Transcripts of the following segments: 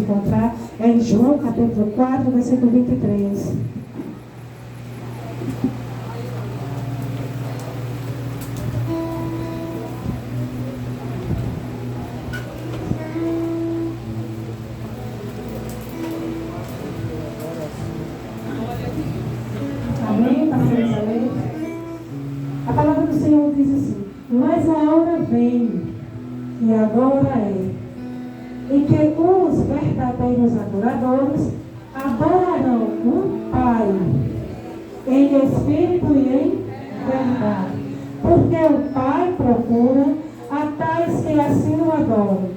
encontrar é em João capítulo 4, versículo 23. Amém, passamos a ler. A palavra do Senhor diz assim: mas a hora vem, e agora é, em que os verdadeiros adoradores adorarão o Pai em espírito e em verdade. Porque o Pai procura a tais que assim o adoram.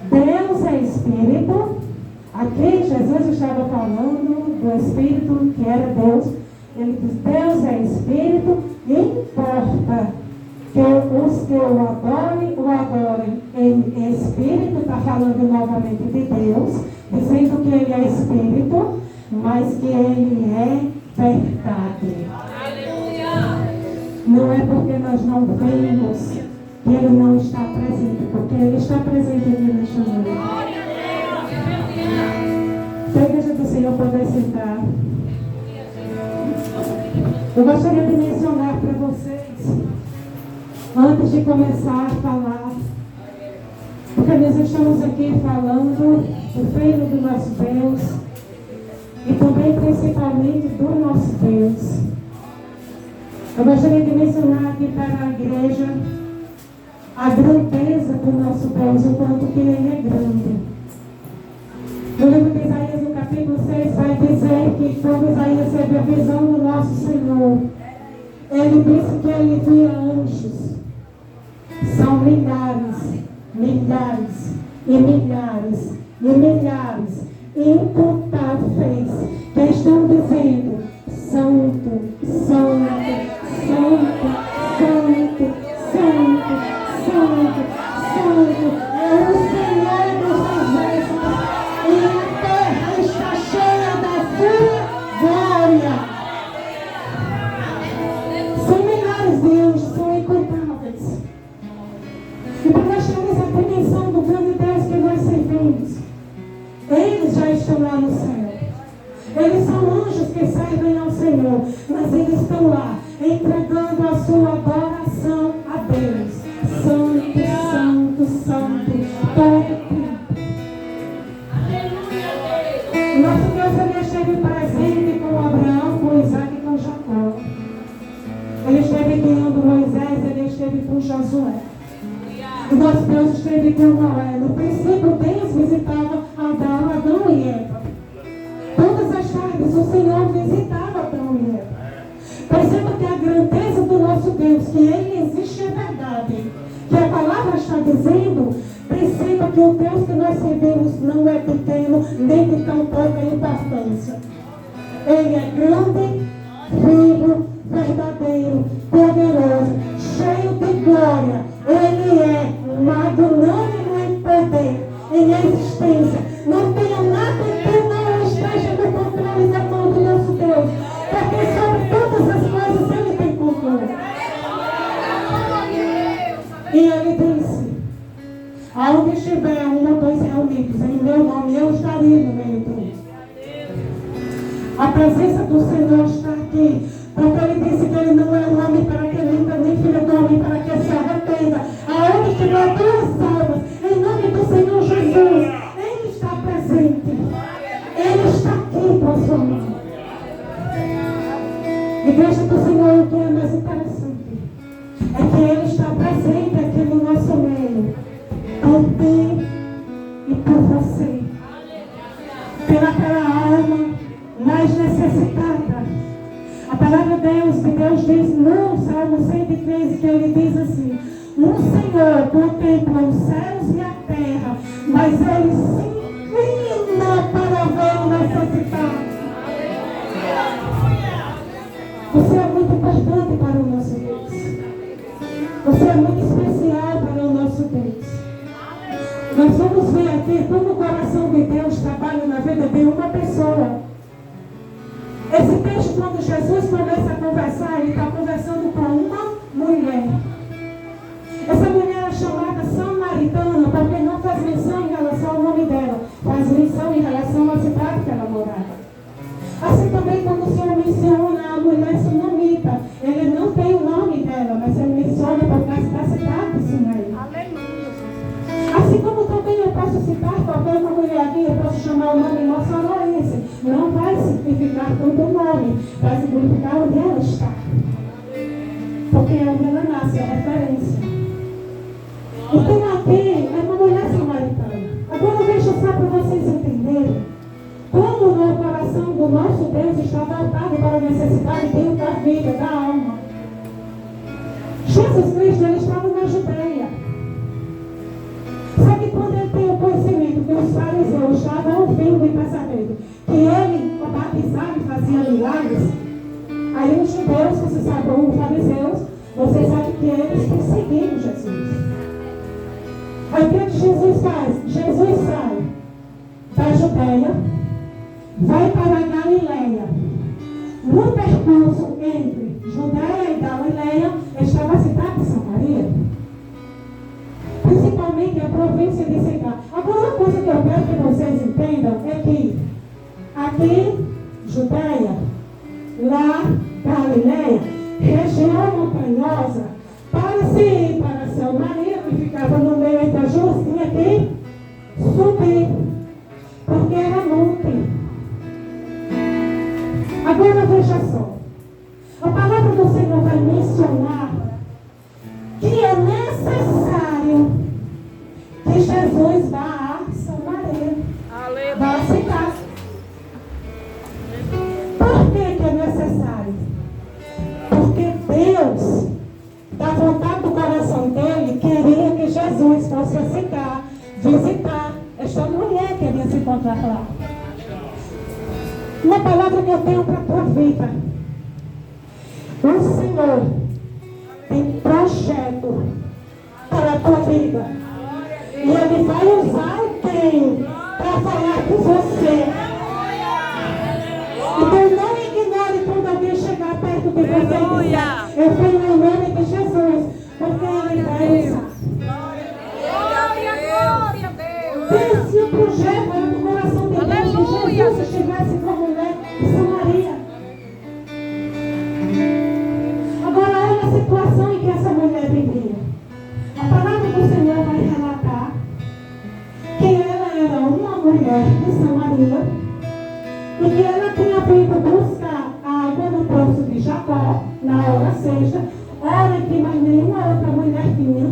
Deus é espírito. Aqui Jesus estava falando do espírito que era Deus. Ele diz: Deus é espírito e importa que os que o adorem em espírito. Está falando novamente de Deus, dizendo que ele é espírito, mas que ele é verdade. Não é porque nós não vemos que ele não está presente, porque ele está presente aqui nesta noite. Se a igreja do Senhor puder sentar, eu gostaria de mencionar para vocês, antes de começar a falar, porque nós estamos aqui falando do reino do nosso Deus e também principalmente do nosso Deus. Eu gostaria de mencionar aqui para a igreja a grandeza do nosso Deus, o quanto que ele é grande. No livro de Isaías, no capítulo 6, vai dizer que quando Isaías teve a visão do nosso Senhor, ele disse que ele via anjos. São milhares, milhares e milhares e milhares, incontáveis, que estão dizendo: Santo, Santo, Santo, Santo, Santo, Santo, Santo, é o Senhor dos exércitos, e a terra está cheia da sua glória. São milhares de anjos, são incontáveis. E para nós termos a dimensão do grande Deus que nós servimos, eles já estão lá no céu. Eles são anjos que servem ao Senhor, mas eles estão lá entregando a sua adoração a Deus. Santo, Santo, Santo, todo tempo. Nosso Deus, ele esteve presente com Abraão, com Isaac e com Jacó. Ele esteve guiando Moisés, ele esteve com Josué. O nosso Deus esteve com Noé. No princípio, Deus visitava Adão e Eva. Todas as tardes o Senhor visitava Adão e Eva. Perceba que a grandeza do nosso Deus, que ele existe, é verdade. Que a palavra está dizendo, perceba que o Deus que nós servimos não é pequeno, nem de tão pouca importância. Ele é grande, vivo, verdadeiro, poderoso, cheio de glória. Ele é magnânimo em poder, em existência. Não tenha nada que não esteja no controle da mão do nosso Deus, porque sobre todas as coisas ele tem controle. E ele disse: aonde estiver um ou dois reunidos em meu nome, eu estaria no meio deles. A presença do Senhor está aqui, porque ele disse que ele não é um homem para que minta, nem filho do homem para que se arrependa. Aonde estiver duas almas, em nome do Senhor Jesus, ele está presente. Ele está aqui com a sua mão. Igreja do Senhor, o que é mais interessante é que ele está presente aqui no nosso meio, por mim e por você, pelaquela alma mais necessitada. A palavra de Deus diz no Salmo 113, que ele diz assim: o Senhor contempla os céus e a terra, mas ele se inclina para ver o necessitado. Você é muito importante para o nosso Deus. Você é muito especial para o nosso Deus. Nós vamos ver aqui como o coração de Deus trabalha na vida de uma pessoa. Esse texto, quando Jesus começa a conversar, ele está conversando com uma mulher. Essa mulher é chamada samaritana, porque não faz menção em relação ao nome dela. Faz chamar o nome moçoroense. Não vai significar todo o nome, vai significar onde ela está. Porque é onde ela nasce, é a referência. Então aqui é uma mulher samaritana. Agora veja só para vocês entenderem como no coração do nosso Deus está voltado para a necessidade dentro da vida, da alma. Jesus Cristo, ele estava na Judeia. Só que quando ele tem o conhecimento que os fariseus estavam ouvindo e pensamento que ele batizava e fazia milagres, aí os judeus, você sabe, os fariseus, você sabe que eles perseguiram Jesus. Aí o que Jesus faz? Jesus sai da Judeia, vai para a Galileia. No percurso entre Judeia e Galileia estava a cidade de Samaria. Principalmente a província de Sidá. Agora, uma coisa que eu quero que vocês entendam é que aqui, Judeia, lá, Galileia, região montanhosa, para se ir para Samaria, que ficava no meio entre as duas, tinha que subir, porque era monte. Agora veja só, a palavra do Senhor vai mencionar que é necessário que Jesus vá a Samaria, vá à cidade. Por que é necessário? Porque Deus, da vontade do coração dele, queria que Jesus fosse a cidade, visitar esta mulher que ia se encontrar lá. Uma palavra que eu tenho para a tua vida. O Senhor tem projeto para a tua vida. E Ele vai usar alguém para falar com você. Então não ignore quando alguém chegar perto de você e dizer: eu venho em nome de Jesus, porque Ele vai usar. Pense o projeto do coração de Deus que Jesus estivesse com a mulher de Samaria. Agora olha a situação em que essa mulher vivia. A palavra do Senhor vai relatar que ela era uma mulher de Samaria e que ela tinha vindo buscar água no poço de Jacó na hora sexta, hora que mais nenhuma outra mulher tinha.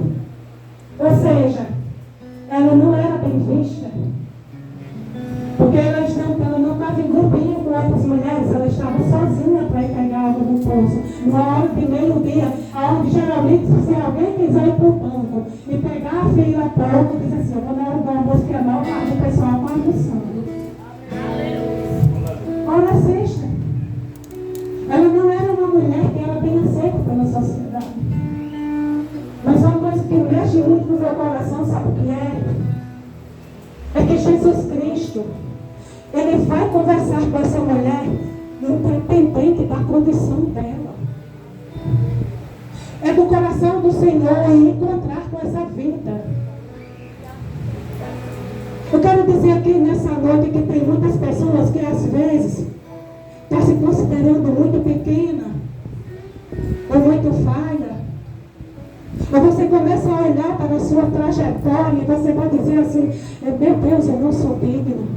Ou seja, ela não era bem vista, porque ela não estava em grupinho com outras mulheres, ela estava sozinha para ir pegar água no poço. Na hora de meio-dia, onde geralmente, se alguém quiser ir para o banco e pegar a fila pouco, diz assim: eu vou na hora do almoço, que é mal, o pessoal está almoçando. Hora sexta. Ela não era uma mulher que era bem aceita pela sociedade. Mas uma coisa que mexe muito no meu coração, sabe o que é? É que Jesus Cristo, Ele vai conversar com essa mulher independente da condição dela. É do coração do Senhor encontrar com essa vida. Eu quero dizer aqui nessa noite que tem muitas pessoas que às vezes estão se considerando muito pequena ou muito falha. Ou você começa a olhar para a sua trajetória e você vai dizer assim: meu Deus, eu não sou digno.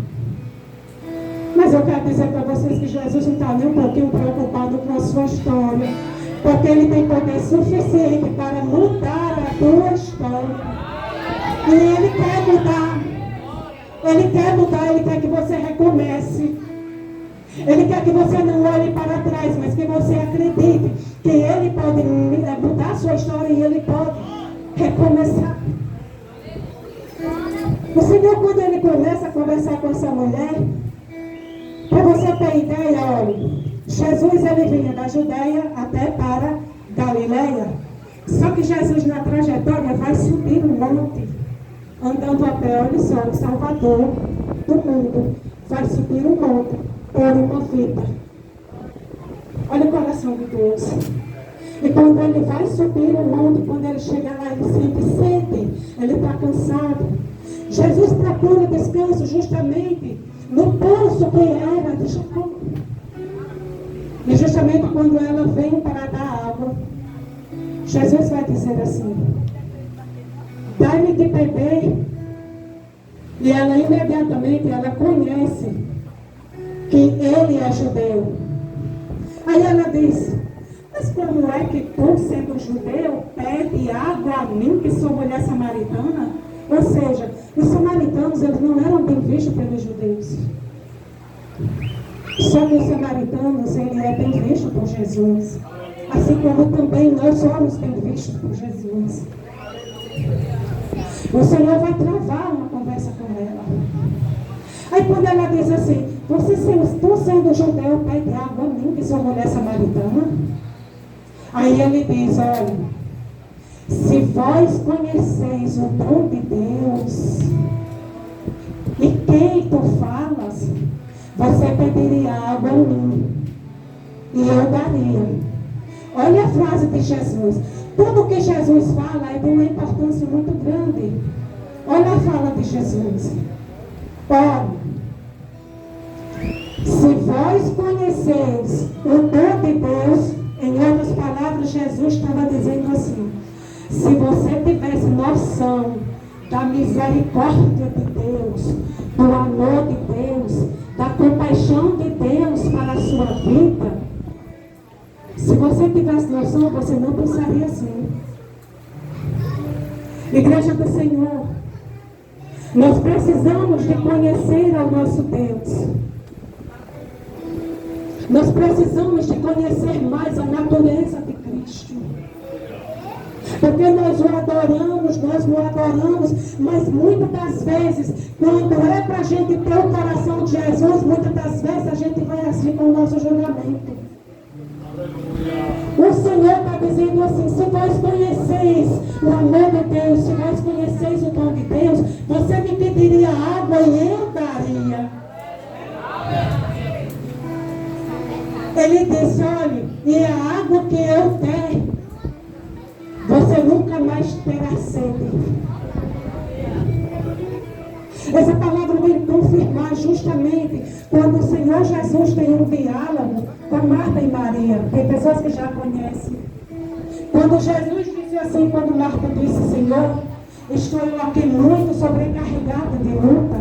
Mas eu quero dizer para vocês que Jesus não está nem um pouquinho preocupado com a sua história, porque Ele tem poder suficiente para mudar a tua história. E Ele quer mudar. Ele quer mudar, Ele quer que você recomece. Ele quer que você não olhe para trás, mas que você acredite que Ele pode mudar a sua história e Ele pode recomeçar. O Senhor, quando Ele começa a conversar com essa mulher, para você ter ideia, olha, Jesus ele vinha da Judeia até para Galileia. Só que Jesus na trajetória vai subir um monte, andando a pé, olha só, o Salvador do mundo vai subir um monte por uma vida. Olha o coração de Deus. E quando Ele vai subir um monte, quando Ele chega lá, Ele sente sede, Ele está cansado. Jesus procura descanso justamente no poço que era de Jacó. E justamente quando ela vem para dar água, Jesus vai dizer assim: dai-me de beber. E ela imediatamente, ela conhece que ele é judeu. Aí ela diz, mas como é que tu, sendo judeu, pede água a mim, que sou mulher samaritana? Ou seja, os samaritanos, eles não eram bem vistos pelos judeus. Só que os samaritanos, ele é bem visto por Jesus. Assim como também nós somos bem vistos por Jesus. O Senhor vai travar uma conversa com ela. Aí quando ela diz assim, tu sendo judeu, pede água a mim, que sou mulher samaritana. Aí ele diz, olha, se vós conheceis o dom de Deus, e quem tu falas, você pediria água a mim, e eu daria. Olha a frase de Jesus. Tudo que Jesus fala é de uma importância muito grande. Olha a fala de Jesus. Olha, se vós conheceis o dom de Deus, em outras palavras, Jesus estava dizendo assim, se você tivesse noção da misericórdia de Deus, do amor de Deus, da compaixão de Deus para a sua vida, se você tivesse noção, você não pensaria assim. Igreja do Senhor, nós precisamos de conhecer ao nosso Deus. Nós precisamos de conhecer mais a natureza de Cristo. Porque nós o adoramos, mas muitas das vezes, quando é para a gente ter o coração de Jesus, muitas das vezes a gente vai assim com o nosso julgamento. O Senhor está dizendo assim, se vós conheceis o amor de Deus, se vós conheceis o dom de Deus, você me pediria água e eu daria. Ele disse, olha, e a água que eu der, você nunca mais terá sede. Essa palavra vem confirmar justamente quando o Senhor Jesus tem um diálogo com Marta e Maria. Tem pessoas que já conhecem. Quando Jesus disse assim, quando Marta disse, Senhor, estou eu aqui muito sobrecarregada de luta.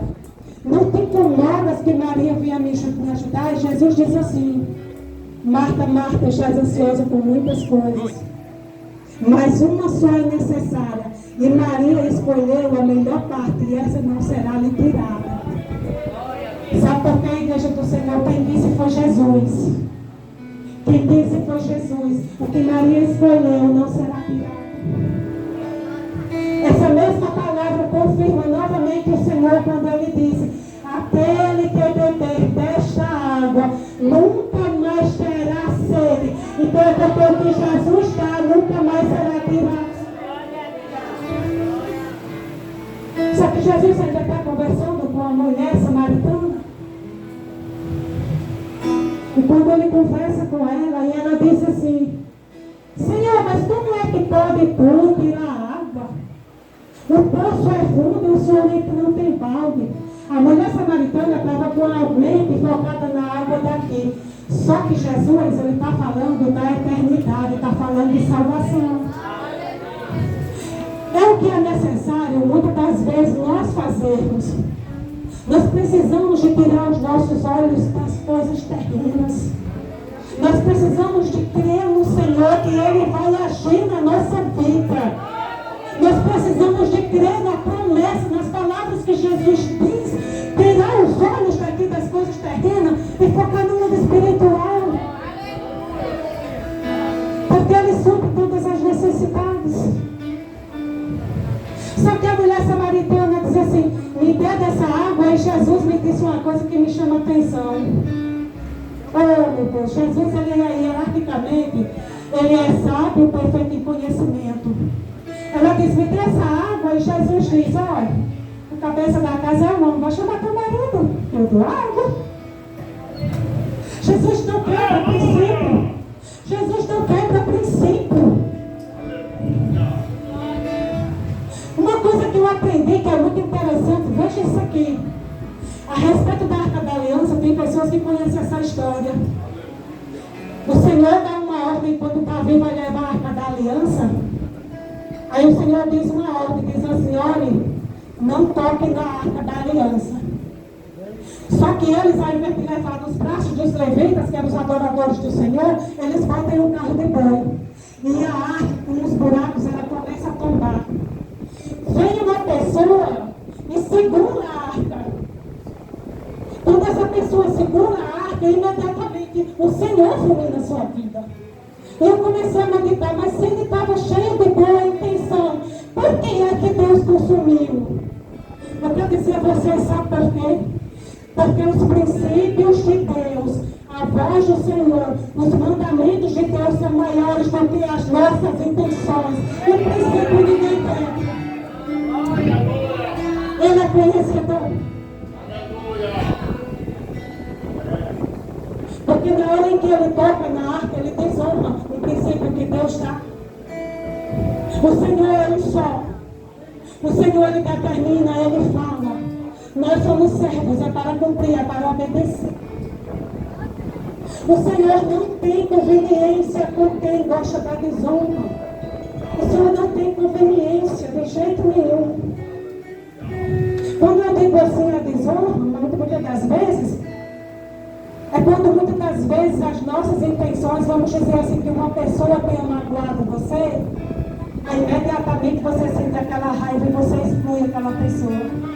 Não te incomodas que Maria venha me ajudar? E Jesus diz assim, Marta, Marta, estás ansiosa por muitas coisas, mas uma só é necessária. E Maria escolheu a melhor parte, e essa não será lhe tirada. Sabe por que a igreja do Senhor? Quem disse foi Jesus. Quem disse foi Jesus. O que Maria escolheu não será tirado. Essa mesma palavra confirma novamente o Senhor quando ele disse, aquele que beber desta água nunca mais terá sede. Então é porque o que Jesus dá nunca mais será tirado. Só que Jesus ainda está conversando com a mulher samaritana. E quando ele conversa com ela, e ela diz assim, Senhor, mas como é que pode tu tirar água? O poço é fundo e o Senhor não tem balde. A mulher samaritana estava com a mente focada na água daqui. Só que Jesus, ele está falando da eternidade, está falando de salvação. É o que é necessário, muitas das vezes, nós fazermos. Nós precisamos de tirar os nossos olhos das coisas terrenas. Nós precisamos de crer no Senhor que Ele vai agir na nossa vida. Nós precisamos de crer na promessa, nas palavras que Jesus diz. Tirar os olhos daqui das coisas terrenas e focar no mundo espiritual. Porque Ele supre todas as necessidades. Só que a mulher samaritana diz assim, me dê dessa água, e Jesus me disse uma coisa que me chama a atenção. Oh meu Deus, Jesus, ele é hierarquicamente, ele é sábio, perfeito em conhecimento. Ela diz, me dê essa água, e Jesus diz, olha, a cabeça da casa é o homem, vai chamar teu marido, eu dou água. Jesus não quebra princípio. Jesus não quebra princípio. Uma coisa que eu aprendi que é muito interessante, veja isso aqui. A respeito da Arca da Aliança, tem pessoas que conhecem essa história. O Senhor dá uma ordem quando Davi vai levar a Arca da Aliança. Aí o Senhor diz uma ordem, diz assim, olhe, não toquem na arca da aliança. Só que eles, ao invés de levar nos braços dos levitas, que eram os adoradores do Senhor, eles botam em um carro de boi. E a arca, com os buracos, ela começa a tombar. Vem uma pessoa e segura a arca. Quando essa pessoa segura a arca, imediatamente o Senhor flui na sua vida. Eu comecei a meditar, mas se ele estava cheio de boa intenção, por que é que Deus consumiu? Eu quero dizer a vocês, sabe por quê? Porque os princípios de Deus, a voz do Senhor, os mandamentos de Deus são maiores do que as nossas intenções. O princípio ninguém quer. Ele é conhecedor. Porque na hora em que ele toca na arca, ele desonra o princípio que Deus dá. O Senhor é um só. O Senhor, ele determina, ele fala. Nós somos servos, é para cumprir, é para obedecer. O Senhor não tem conveniência com quem gosta da desonra. O Senhor não tem conveniência de jeito nenhum. Quando eu digo assim a desonra, muitas das vezes, é quando muitas das vezes as nossas intenções, vamos dizer assim, que uma pessoa tenha magoado você, aí imediatamente você sente aquela raiva e você exclui aquela pessoa.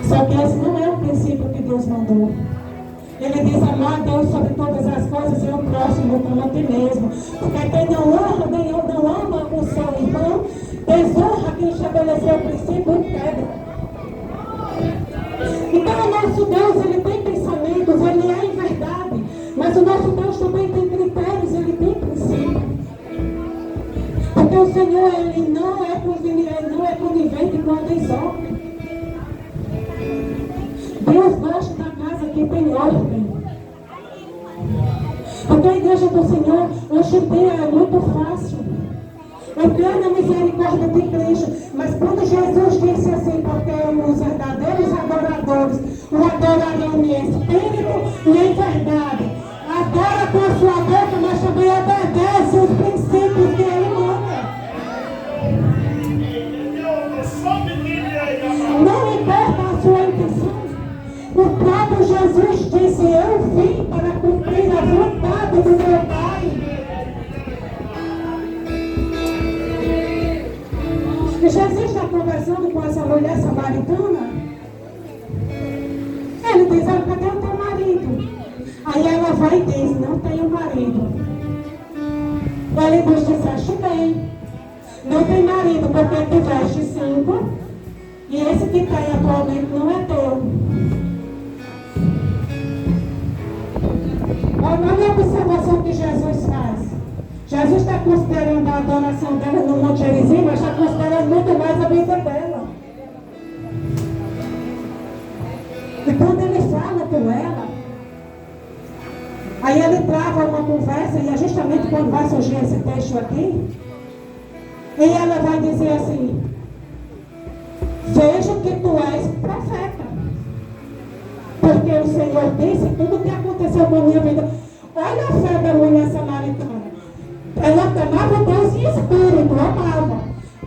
Só que esse não é o princípio que Deus mandou. Ele diz amar a Deus sobre todas as coisas e o próximo como a ti mesmo. Porque quem não honra, nem não ama o seu irmão, desonra quem estabeleceu o princípio e quebra. Então o nosso Deus, ele tem pensamentos, ele é em verdade. Mas o nosso Deus também tem critérios, ele tem princípios. Porque o Senhor, ele não é conivente com a desordem. Deus gosta da casa que tem ordem. Porque a igreja do Senhor, hoje em dia, é muito fácil. Eu creio na misericórdia de Cristo. Mas quando Jesus disse assim, porque os verdadeiros adoradores o adorarão em espírito e em verdade. Adora com a sua boca, mas também obedece os princípios que ele manda. Não importa a sua intenção. O próprio Jesus disse, eu vim para cumprir a vontade do meu Pai. E Jesus está conversando com essa mulher samaritana. Ele diz, olha, cadê o teu marido? Aí ela vai e diz, não tenho marido. Ele diz, disseste bem. Não tem marido porque tiveste 5. E esse que tem atualmente não é teu. Olha a observação que Jesus faz. Jesus está considerando a adoração dela no Monte Gerizim, mas está considerando muito mais a vida dela. E quando ele fala com ela, aí ele trava uma conversa, e é justamente quando vai surgir esse texto aqui, e ela vai dizer assim, vejo que tu és profeta. Porque o Senhor disse tudo o que aconteceu com a minha vida. Olha a fé da mulher samaritana. Ela amava Deus em espírito, amava.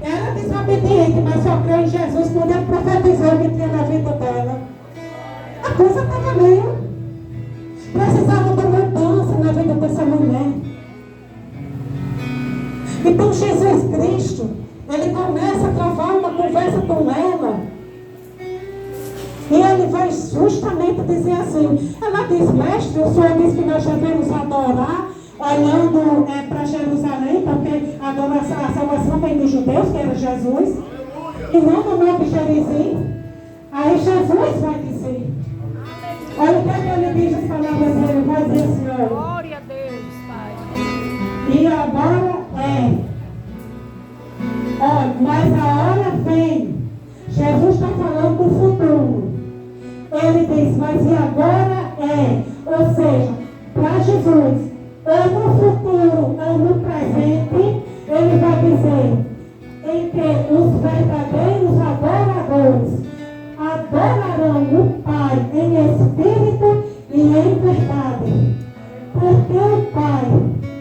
Era desobediente, mas só creu em Jesus quando ele profetizou o que tinha na vida dela. A coisa estava meio. Precisava de mudança na vida dessa mulher. Então Jesus Cristo, ele começa a travar uma conversa com ela. E ele vai justamente dizer assim, ela diz, mestre, o Senhor diz que nós devemos adorar, olhando para Jerusalém, porque a salvação vem dos judeus, que era Jesus, e não no Monte Gerizim. Aí Jesus vai dizer, olha o que ele diz as palavras dele, vai dizer assim, olha, glória a Deus, Pai. E agora olha, mas a hora vem, Jesus está falando do futuro. Ele diz, mas e agora ou seja, para Jesus, ou no futuro, ou no presente, ele vai dizer, em que os verdadeiros adoradores adorarão o Pai em espírito e em verdade. Porque o Pai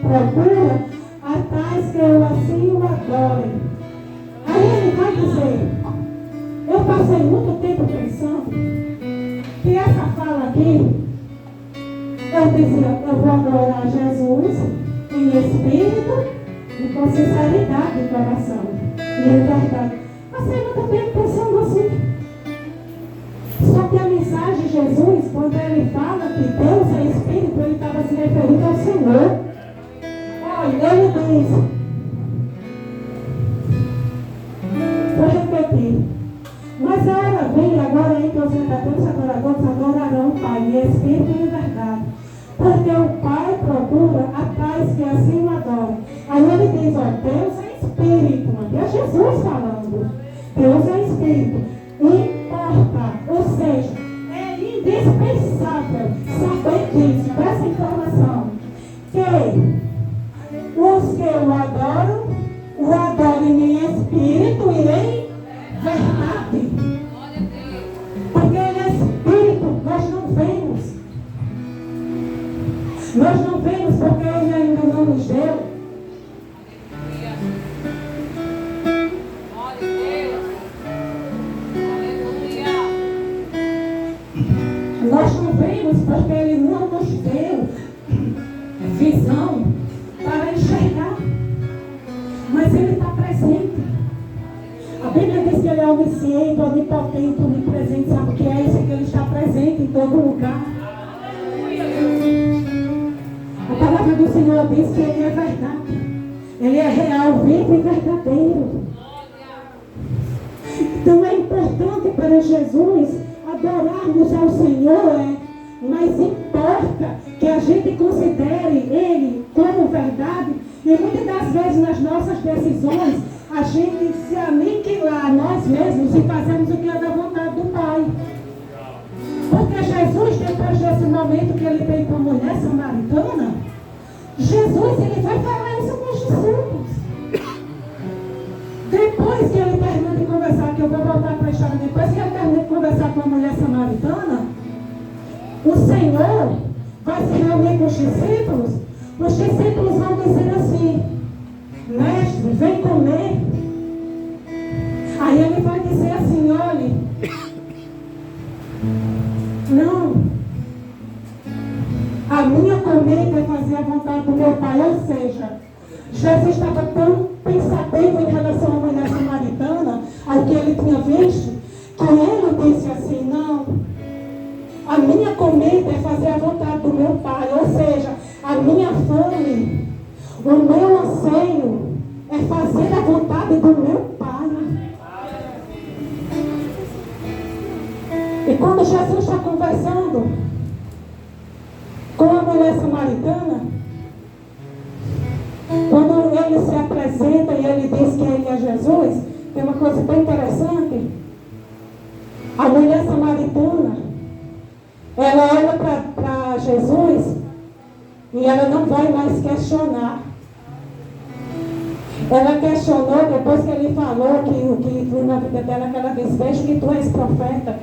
procura a tais que eu assim o adorem. Aí ele vai dizer, dizia, eu vou adorar Jesus em espírito e com sinceridade de coração. E em verdade. Mas eu também pensando assim. Só que a mensagem de Jesus, quando ele fala que Deus é espírito, ele estava se referindo ao Senhor. Olha, ele diz, vou repetir, mas a hora vem agora em que os verdadeiros adoradores adorarão o Pai em espírito e em verdade, porque o Pai procura a tais que assim o adoram. Aí ele diz, Deus é espírito, é Jesus falando, Deus é espírito. Importa, ou seja, é indispensável saber disso, dessa informação, que os que o adoram em espírito e em verdade. Porque ele é espírito, nós não vemos. Nós não vemos porque ele ainda não nos deu. Nós não vemos porque ele não nos deu visão para enxergar. Mas ele está presente. A Bíblia diz que ele é onisciente, onipotente, onipresente. Sabe o que é isso? Que ele está presente em todo lugar. A palavra do Senhor diz que ele é verdade. Ele é real, vivo e verdadeiro. Então é importante para Jesus adorarmos ao Senhor, mas importa que a gente considere Ele como verdade. E muitas das vezes nas nossas decisões a gente se aniquilar nós mesmos e fazemos o que é da vontade do Pai. Porque Jesus, depois desse momento que ele tem com a mulher samaritana, Jesus ele vai falar isso com os discípulos. Depois que ele termina de conversar, que eu vou voltar para a história, depois que ele termina de conversar com a mulher samaritana, o Senhor vai se reunir com os discípulos vão dizer assim, mestre, vem comer. Aí ele vai dizer assim, olhe, não, a minha comida é fazer a vontade do meu Pai, ou seja, Jesus estava tão pensativo em relação à mulher samaritana, ao que ele tinha visto, que ele disse assim, não, a minha comida é fazer a vontade do meu Pai, ou seja, a minha fome, o meu anseio é fazer a vontade do meu Pai. E quando Jesus está conversando com a mulher samaritana, quando ele se apresenta e ele diz que ele é Jesus, tem uma coisa bem interessante. A mulher samaritana, ela olha para Jesus e ela não vai mais questionar. Ela questionou depois que ele falou que o que viu na vida dela, que ela diz, vejo que tu és profeta.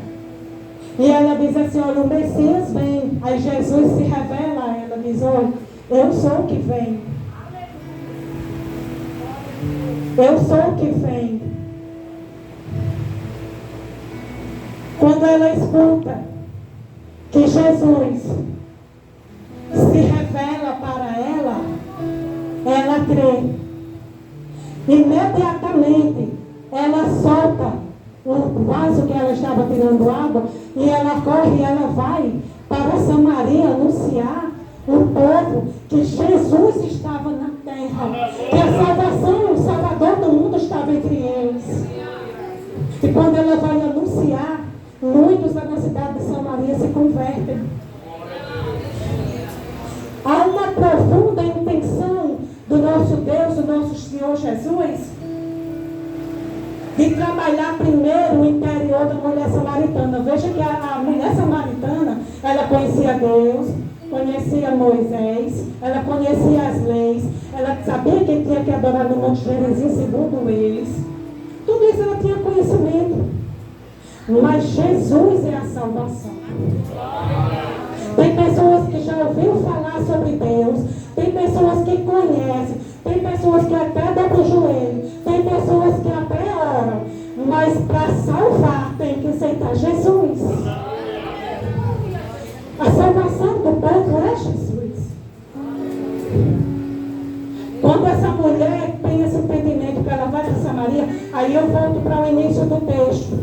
E ela diz assim, olha, o Messias vem. Aí Jesus se revela a ela, diz, olha, eu sou o que vem. Eu sou o que vem. Quando ela escuta que Jesus se revela para ela, ela crê. Imediatamente, ela solta o vaso que ela estava tirando água e ela corre e ela vai para Samaria anunciar o povo que Jesus estava na terra, que a salvação, o Salvador do mundo estava entre eles. E quando ela vai anunciar, muitos lá na cidade de Samaria se convertem. Há uma profunda intenção do nosso Deus, do nosso Senhor Jesus, de trabalhar primeiro o interior da mulher samaritana. Veja que a mulher samaritana, ela conhecia Deus, conhecia Moisés, ela conhecia as leis, ela sabia que tinha que adorar no Monte Gerizim segundo eles. Tudo isso ela tinha conhecimento. Mas Jesus é a salvação. Tem pessoas que já ouviram falar sobre Deus, tem pessoas que conhecem, tem pessoas que até dobram o joelho, tem pessoas que até oram, mas para salvar tem que aceitar Jesus. A salvação do povo é Jesus. Quando essa mulher tem esse entendimento que ela vai para Samaria, aí eu volto para o início do texto.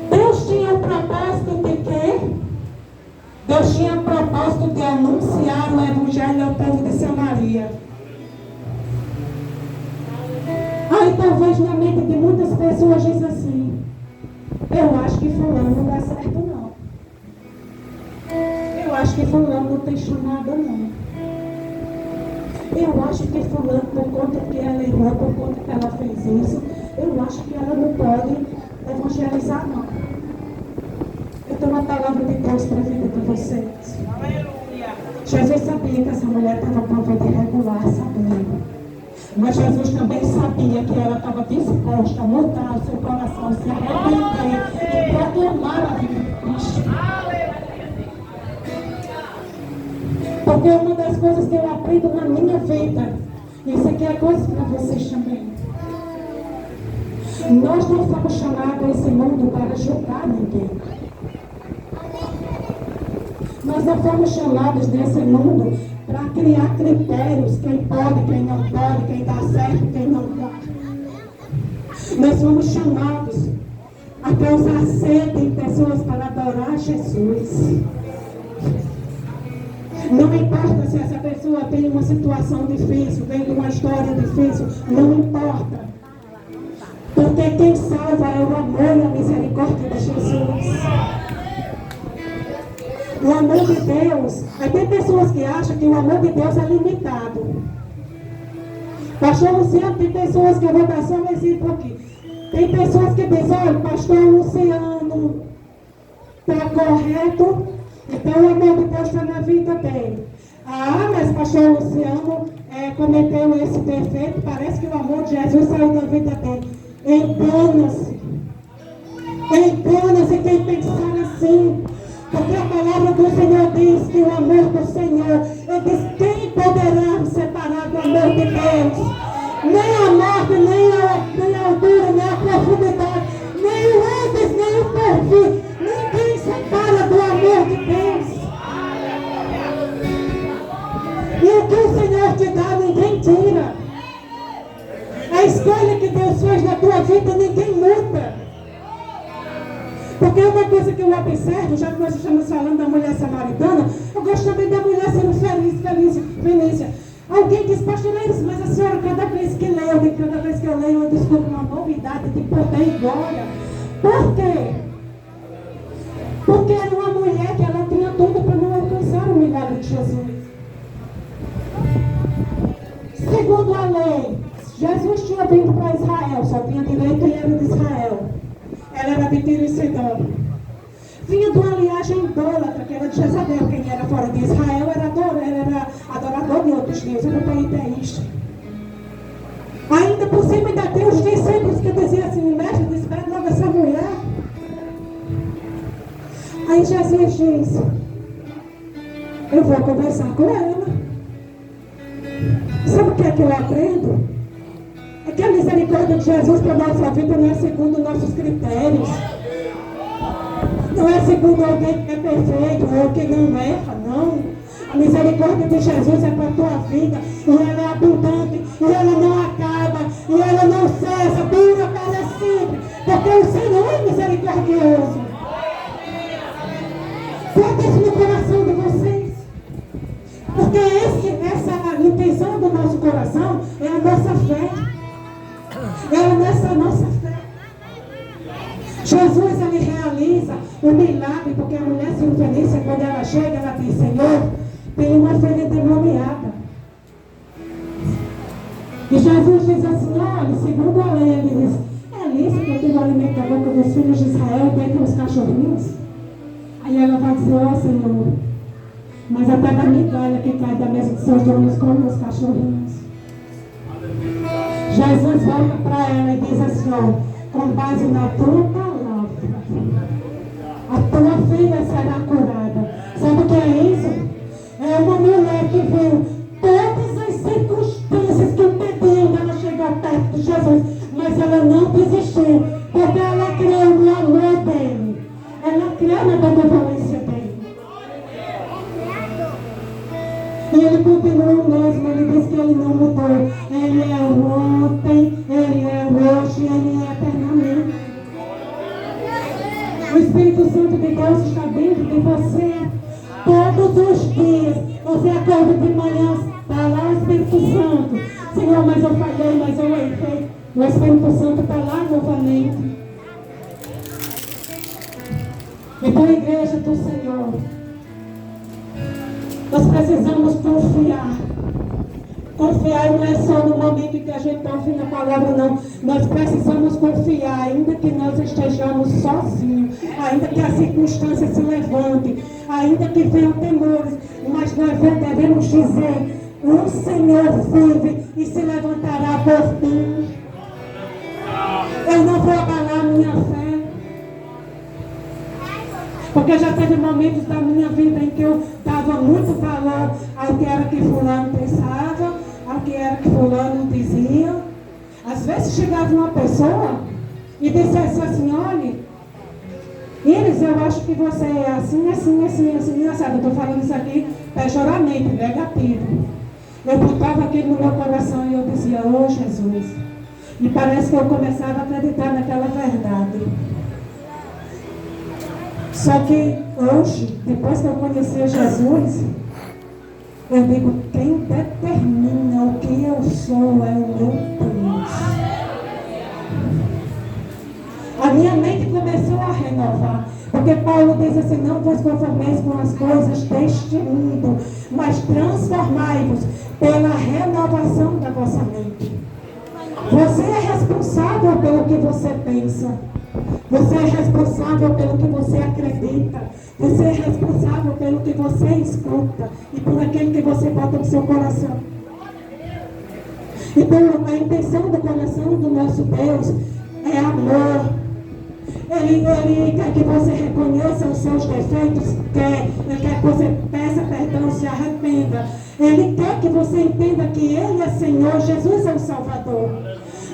Deus tinha o propósito de quê? Deus tinha o propósito de anunciar o evangelho ao povo de Samaria. Aí talvez na mente de muitas pessoas diz assim: eu acho que fulano não dá certo não. Eu acho que fulano não tem chamada não. Eu acho que fulano, por conta que ela errou, por conta que ela fez isso, eu acho que ela não pode evangelizar não. Eu tenho uma palavra de Deus para a vida de vocês. Aleluia. Jesus sabia que essa mulher estava com a vida irregular, sabia. Mas Jesus também sabia que ela estava disposta a mudar o seu coração, se arrepender e proclamar a vida de Cristo. Porque uma das coisas que eu aprendo na minha vida, isso aqui é coisa para vocês também. Nós não fomos chamados a esse mundo para julgar ninguém. Nós não fomos chamados nesse mundo para criar critérios, quem pode, quem não pode, quem dá certo, quem não dá. Nós fomos chamados a causar sede em pessoas para adorar Jesus. Não importa se essa pessoa tem uma situação difícil, vem de uma história difícil, não importa. Porque quem salva é o amor e a misericórdia de Jesus. O amor de Deus, aí tem pessoas que acham que o amor de Deus é limitado. Pastor Luciano, tem pessoas que eu vou dar só um exemplo aqui. Tem pessoas que dizem: olha, pastor Luciano está correto, então o amor de Deus está na vida dele. Ah, mas pastor Luciano cometeu esse defeito, parece que o amor de Jesus saiu da vida dele. Engana-se. Engana-se quem pensar assim. Porque a palavra do Senhor diz que o amor do Senhor, ele diz: quem poderá me separar do amor de Deus? Nem a morte, nem a altura, nem a profundidade, nem o antes, nem o porvir. Ninguém separa do amor de Deus. E o que o Senhor te dá, ninguém tira. A escolha que Deus fez na tua vida, ninguém muda. Porque uma coisa que eu observo, já que nós estamos falando da mulher samaritana, eu gosto também da mulher sendo Fenícia. Alguém diz: pastor Leiros, mas a senhora, cada vez que eu leio, eu descubro uma novidade de poder e glória. Por quê? Porque era uma mulher que ela tinha tudo para não alcançar o milagre de Jesus. Segundo a lei, Jesus tinha vindo para Israel, só tinha direito e era de Israel. Ela era de Tiro e Sidom. Vinha de uma linhagem idólatra, que era de Jezabel. Quem era fora de Israel era adorador de outros deuses, era politeísta. Ainda por cima ainda tem os discípulos que diziam assim: mestre, despede logo essa mulher. Aí Jesus diz: eu vou conversar com ela. Sabe o que é que eu aprendo? É que a misericórdia de Jesus para a nossa vida não é segundo nossos critérios. Não é segundo alguém que é perfeito ou que não erra, não. A misericórdia de Jesus é para a tua vida. E ela é abundante, e ela não acaba, e ela não cessa, dura para sempre. Porque o Senhor é misericordioso. Bota isso no coração de vocês. Porque essa intenção do nosso coração é a nossa fé. É nessa nossa fé. Jesus, ele realiza o milagre, porque a mulher Fenícia, quando ela chega, ela diz: Senhor, tem uma filha endemoniada. E Jesus diz assim: olha, segundo a lei, ele diz: é lícito eu ter o alimento da boca dos filhos de Israel e dentre os cachorrinhos? Aí ela vai dizer: ó Senhor, mas até da migalha que cai da mesa de seus donos come os cachorrinhos. Jesus volta para ela e diz assim: ó, com base na tua palavra, a tua filha será curada. Sabe o que é isso? É uma mulher que viu todas as circunstâncias que impediam dela chegar perto de Jesus, mas ela não desistiu, porque ela creu no amor dele, ela creu na benevolência dele. Ele continua o mesmo, ele diz que ele não mudou. Ele é o ontem, ele é o hoje, ele é eternamente. O Espírito Santo de Deus está dentro de você todos os dias. Você acorda de manhã, está lá o Espírito Santo. Senhor, mas eu falhei, mas eu errei. O Espírito Santo está lá novamente. Então, a igreja do Senhor, nós precisamos confiar. Confiar não é só no momento em que a gente está ouvindo a palavra, não. Nós precisamos confiar, ainda que nós estejamos sozinhos, ainda que a circunstância se levante, ainda que venham temores, mas nós devemos dizer: o Senhor vive e se levantará por mim. Eu não vou abalar minha fé. Porque já teve momentos da minha vida em que eu dava muito valor ao que era que fulano pensava, ao que era que fulano dizia. Às vezes chegava uma pessoa e dissesse assim: olha, Iris, eu acho que você é assim, assim, assim, assim, sabe? Eu estou falando isso aqui pejoramente, negativo. Eu botava aquilo no meu coração e eu dizia: oh Jesus. E parece que eu começava a acreditar naquela verdade. Só que hoje, depois que eu conheci Jesus, eu digo: quem determina o que eu sou é o meu Deus. A minha mente começou a renovar. Porque Paulo diz assim: não vos conformeis com as coisas deste mundo, mas transformai-vos pela renovação da vossa mente. Você é responsável pelo que você pensa. Você é responsável pelo que você acredita. Você é responsável pelo que você escuta e por aquele que você bota no seu coração. Então, a intenção do coração do nosso Deus é amor. Ele quer que você reconheça os seus defeitos, ele quer que você peça perdão, se arrependa. Ele quer que você entenda que Ele é Senhor, Jesus é o Salvador.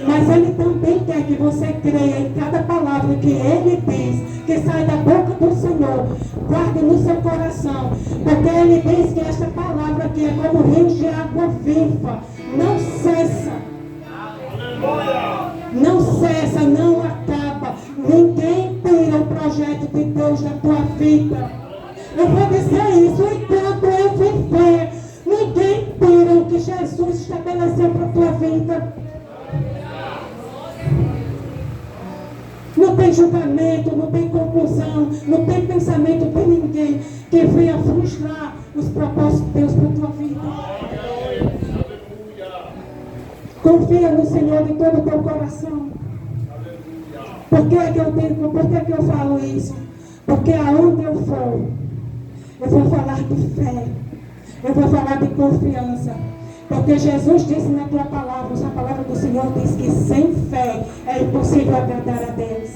Mas Ele também quer que você creia em cada palavra que Ele diz, que sai da boca do Senhor. Guarde no seu coração, porque Ele diz que esta palavra aqui é como rios de água viva. Não cessa. Não cessa, não acaba. Ninguém tira o projeto de Deus da tua vida. Eu vou dizer isso enquanto eu viver. Ninguém tira o que Jesus estabeleceu para a tua vida. Não tem julgamento, não tem conclusão, não tem pensamento de ninguém que venha frustrar os propósitos de Deus para a tua vida. Confia no Senhor de todo o teu coração. Por que eu falo isso? Porque aonde eu for, eu vou falar de fé. Eu vou falar de confiança. Porque Jesus disse na tua palavra, a palavra do Senhor diz que sem fé é impossível agradar a Deus.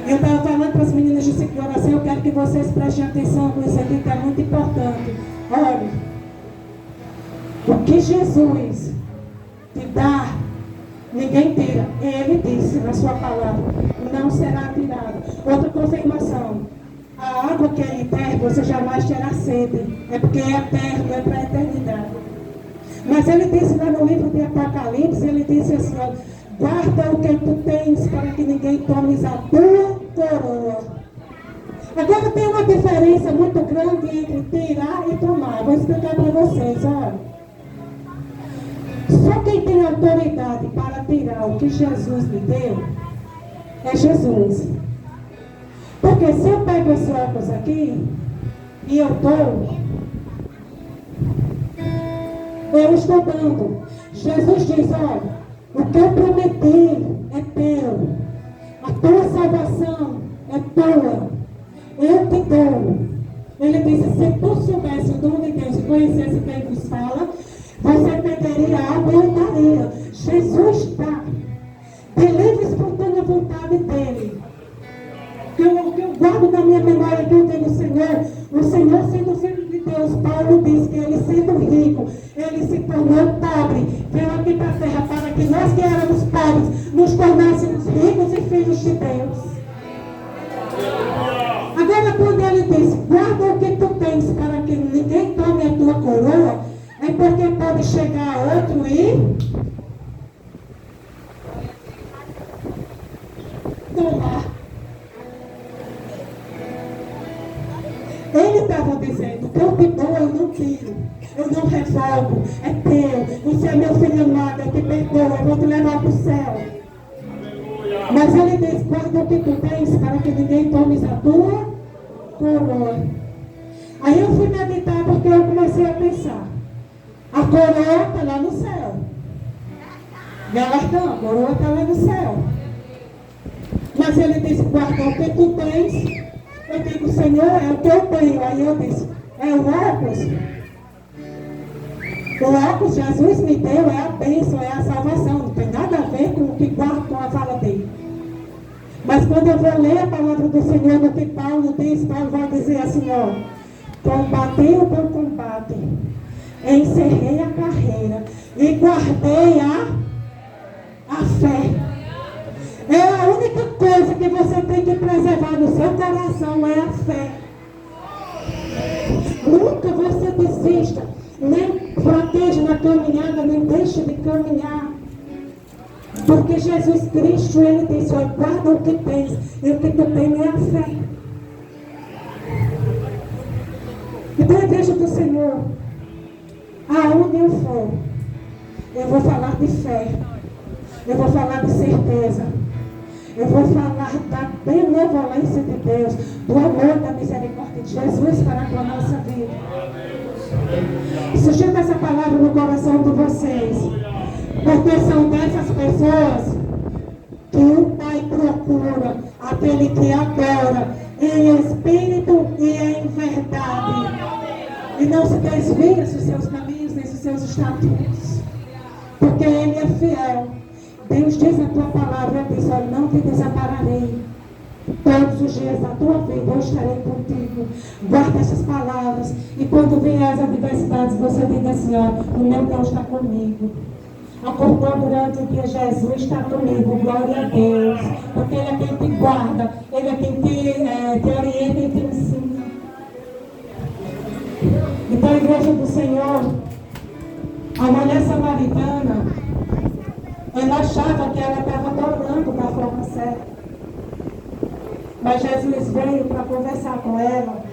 Eu estava falando para as meninas de ciclo de oração, eu quero que vocês prestem atenção com isso aqui, que é muito importante. Olha, o que Jesus te dá, ninguém tira. Ele disse na sua palavra: não será tirado. Outra confirmação: a água que Ele der, você jamais terá sede. É porque é eterno, é para a eternidade. Mas Ele disse lá no livro de Apocalipse, Ele disse assim: ó, guarda o que tu tens, para que ninguém tome a tua coroa. Agora tem uma diferença muito grande entre tirar e tomar. Vou explicar para vocês, olha. Só quem tem autoridade para tirar o que Jesus me deu é Jesus. Porque se eu pego esse óculos aqui e eu dou, eu estou dando. Jesus diz: olha, o que eu prometi é teu. A tua salvação é tua. Eu te dou. Ele disse: se tu soubesse o dom de Deus e conhecesse quem vos fala, você pediria água e eu daria. Jesus dá. De livre e espontânea vontade dele. Que eu guardo na minha memória que eu tenho o Senhor sendo filho de Deus. Paulo diz que ele sendo rico, ele se tornou pobre, veio aqui para a terra para que nós que éramos pobres nos tornássemos ricos e filhos de Deus. Agora quando ele diz: guarda o que tu tens para que ninguém tome a tua coroa, porque pode chegar outro e tomar. Ele estava dizendo, que eu te dou, eu não tiro, eu não revogo, é teu, você é meu filho amado, eu te perdoo, eu vou te levar para o céu. Mas ele diz, guarda o que tu tens, para que ninguém tome a tua coroa. Aí eu fui meditar, porque eu comecei a pensar, a coroa está lá no céu. Galardão, a coroa está lá no céu. Mas ele disse, guarda o que tu tens. Eu digo, Senhor, é o que eu tenho. Aí eu disse, é o óculos. O óculos Jesus me deu, é a bênção, é a salvação. Não tem nada a ver com o que guardo com a fala dele. Mas quando eu vou ler a palavra do Senhor, no que Paulo diz, Paulo vai dizer assim, ó, combatei o bom combate, encerrei a carreira e guardei a fé. É a única coisa que você tem que preservar no seu coração, é a fé. Nunca você desista, nem fraqueje na caminhada, nem deixe de caminhar. Porque Jesus Cristo, ele disse, ó, guarda o que tens, e o que tu tens é a fé. Então, a igreja do Senhor, aonde eu for, eu vou falar de fé, eu vou falar de certeza. Eu vou falar da benevolência de Deus, do amor, da misericórdia de Jesus para com a nossa vida. Sustenta essa palavra no coração de vocês, porque são dessas pessoas que o Pai procura, aquele que adora em espírito e em verdade, e não se desvia dos seus caminhos, nem dos seus estatutos, porque Ele é fiel. Deus diz na tua palavra, diz, olha, não te desampararei. Todos os dias da tua vida eu estarei contigo. Guarda essas palavras. E quando vier as adversidades, você diga assim, ó, o meu Deus está comigo. Acordou durante o dia, Jesus está comigo, glória a Deus. Porque Ele é quem te guarda, Ele é quem te orienta e te ensina. Então a igreja do Senhor, a mulher samaritana, ela achava que ela estava adorando da forma certa. Mas Jesus veio para conversar com ela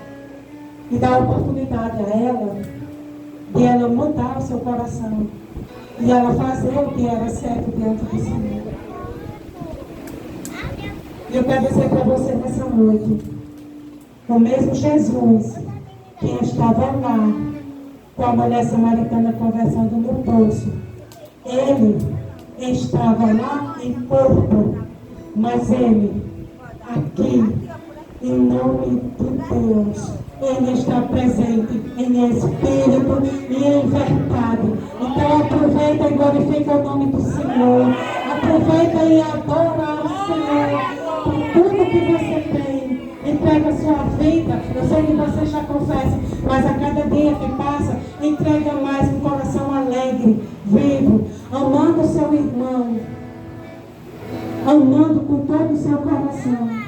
e dar oportunidade a ela de ela mudar o seu coração e ela fazer o que era certo diante do Senhor. E eu quero dizer para você nessa noite, o mesmo Jesus que estava lá com a mulher samaritana conversando no poço, ele estava lá em corpo, mas ele aqui, em nome de Deus, ele está presente em espírito e em verdade. Então aproveita e glorifica o nome do Senhor, aproveita e adora o Senhor com tudo que você tem. Entrega a sua vida. Eu sei que você já confessa, mas a cada dia que passa, entrega mais um coração alegre, vivo, amando o seu irmão, amando com todo o seu coração.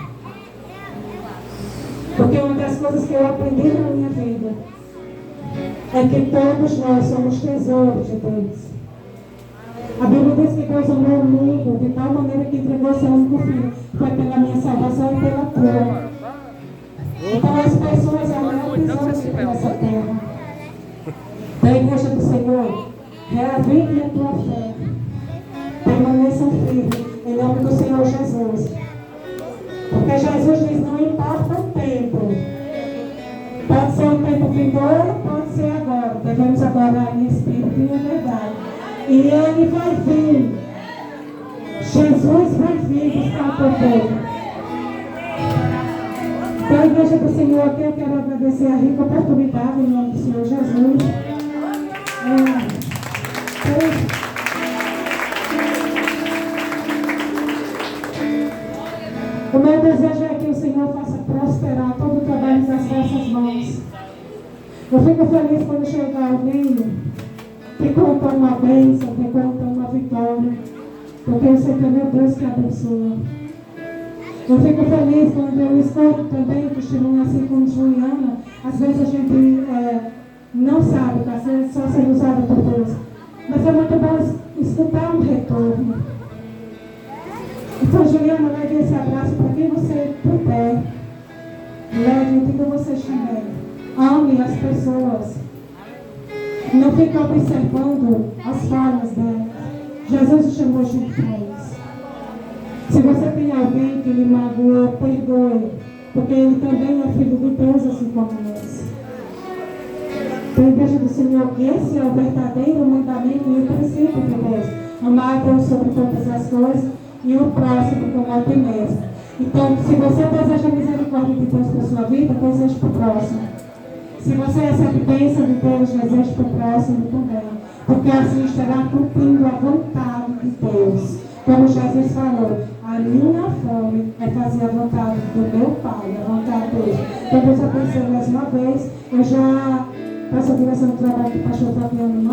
Porque uma das coisas que eu aprendi na minha vida é que todos nós somos tesouros de Deus. A Bíblia diz que Deus amou o mundo de tal maneira que entregou seu único filho. Foi pela minha salvação e pela tua. Então as pessoas é o maior tesouro que tem nessa terra. Da igreja do Senhor, reavive a tua fé. Permaneçam firmes em nome do Senhor Jesus. Porque Jesus diz, não importa o tempo. Pode ser um tempo vindouro, pode ser agora. Devemos adorar em espírito e em verdade. E Ele vai vir. Jesus vai vir buscar o teu povo. Então, a igreja do Senhor aqui, eu quero agradecer a rica oportunidade em nome do Senhor Jesus. O meu desejo é que o Senhor faça prosperar todo o trabalho das vossas mãos. Eu fico feliz quando chega alguém que conta uma bênção, que conta uma vitória, porque eu sei que é meu Deus que abençoa. Eu fico feliz quando eu escuto também testemunho assim como Juliana. Às vezes a gente não sabe, está só sendo usada por Deus. Mas é muito bom escutar um retorno. Então, Juliana, leve esse abraço para quem você puder. Leve o que você estiver. Ame as pessoas. Não fique observando as falhas delas. Jesus te chamou junto com eles. Se você tem alguém que lhe magoou, perdoe. Porque ele também é filho de Deus, assim como nós. Então, igreja do Senhor, esse é o verdadeiro mandamento e o princípio de Deus. Amar a Deus sobre todas as coisas e o próximo como a ti mesmo. Então, se você deseja a misericórdia de Deus para a sua vida, deseje para o próximo. Se você recebe bênção de Deus, deseje para o próximo também. Porque assim estará cumprindo a vontade de Deus. Como Jesus falou, a minha fome é fazer a vontade do meu Pai, a vontade dele. Então, Deus abençoe mais uma vez. Eu já peço a direção do trabalho do pastor Fabiano.